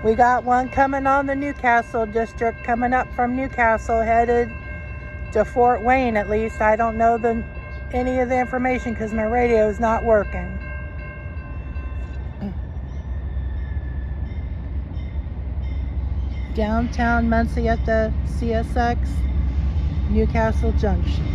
We got one coming on the Newcastle district, coming up from Newcastle, headed to Fort Wayne at least. I don't know any of the information because my radio is not working. Downtown Muncie at the CSX Newcastle Junction.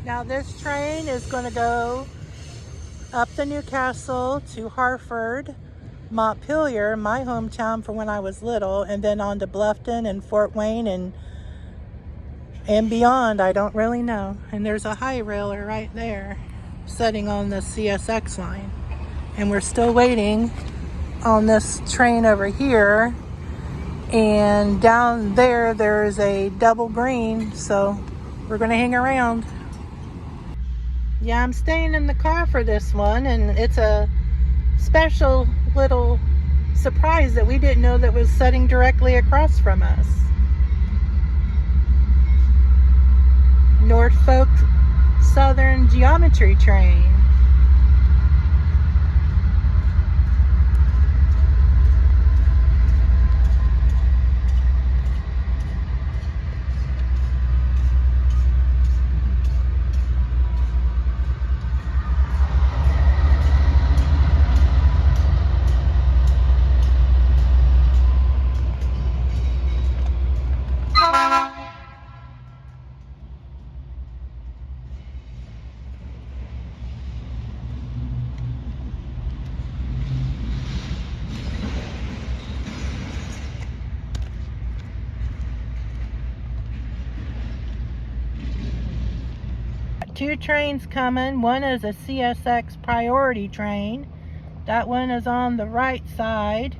Now this train is going to go up the Newcastle to Hartford, Montpelier, my hometown for when I was little, and then on to Bluffton and Fort Wayne and beyond. I don't really know. And there's a high railer right there sitting on the CSX line. And we're still waiting on this train over here, and down there there's a double green, so we're gonna hang around. Yeah, I'm staying in the car for this one, and it's a special little surprise that we didn't know that was sitting directly across from us. Norfolk Southern Geometry Train. Two trains coming. One is a CSX priority train. That one is on the right side,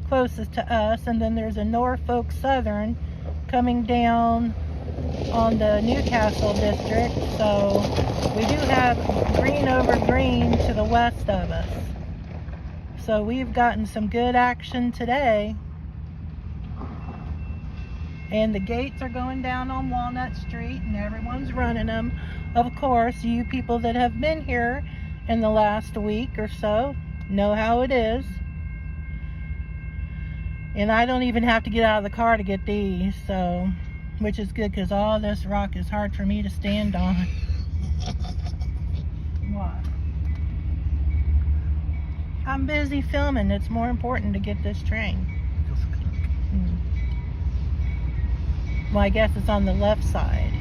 closest to us, and then there's a Norfolk Southern coming down on the Newcastle district. So we do have green over green to the west of us. So we've gotten some good action today. And the gates are going down on Walnut Street, and everyone's running them. Of course, you people that have been here in the last week or so know how it is. And I don't even have to get out of the car to get these, so, which is good, because all this rock is hard for me to stand on. What? I'm busy filming. It's more important to get this train. Well, I guess it's on the left side.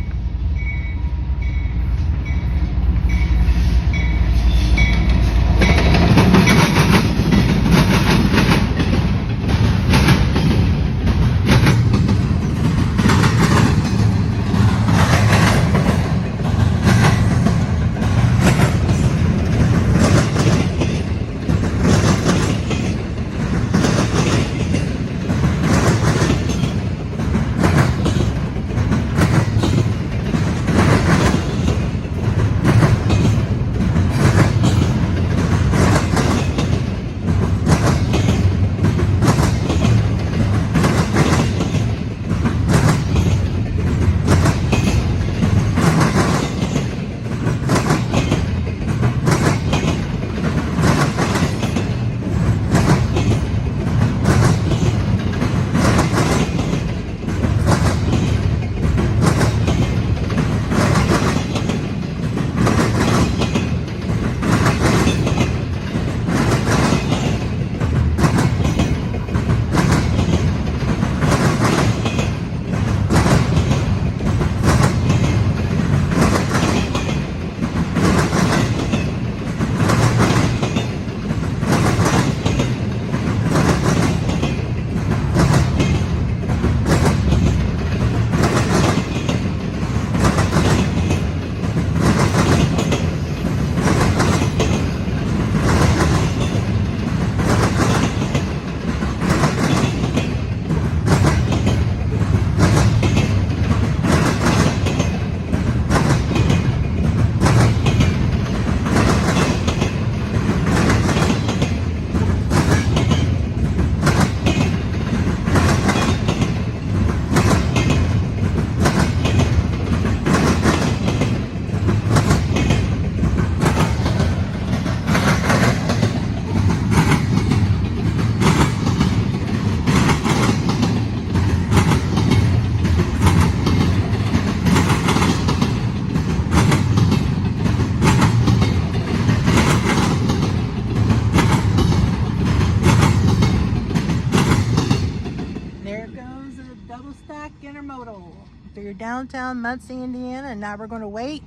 Through downtown Muncie, Indiana, and now we're going to wait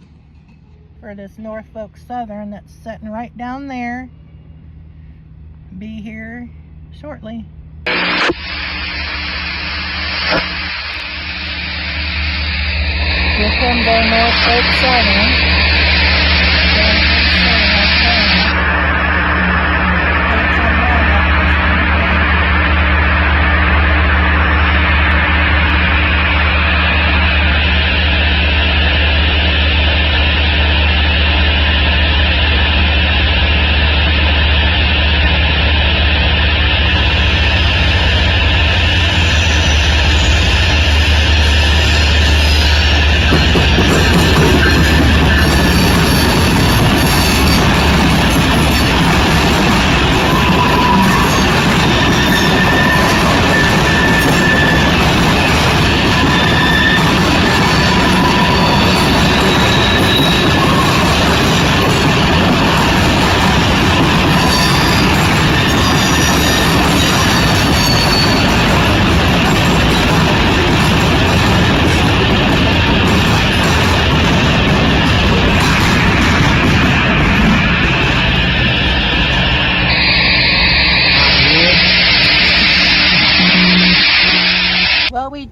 for this Norfolk Southern that's sitting right down there. Be here shortly. Here comes our Norfolk Southern.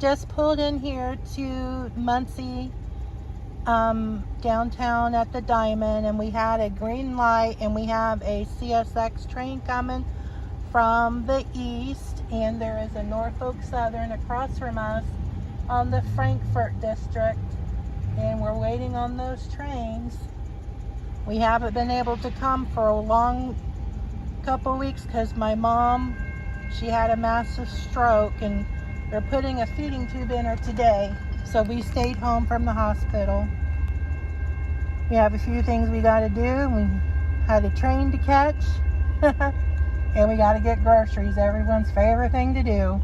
just pulled in here to MUNCIE, downtown at the Diamond, and we had a green light, and we have a CSX train coming from the east, and there is a Norfolk Southern across from us on the Frankfurt district, and we're waiting on those trains. We haven't been able to come for a long couple weeks because my mom, she had a massive stroke, and they're putting a feeding tube in her today, so we stayed home from the hospital. We have a few things we got to do. We had a train to catch and we got to get groceries, everyone's favorite thing to do.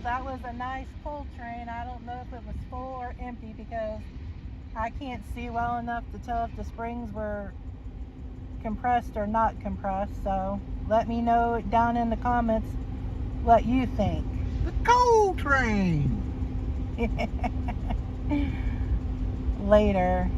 That was a nice pull train. I don't know if it was full or empty because I can't see well enough to tell if the springs were compressed or not compressed. So let me know down in the comments what you think. The coal train. Later.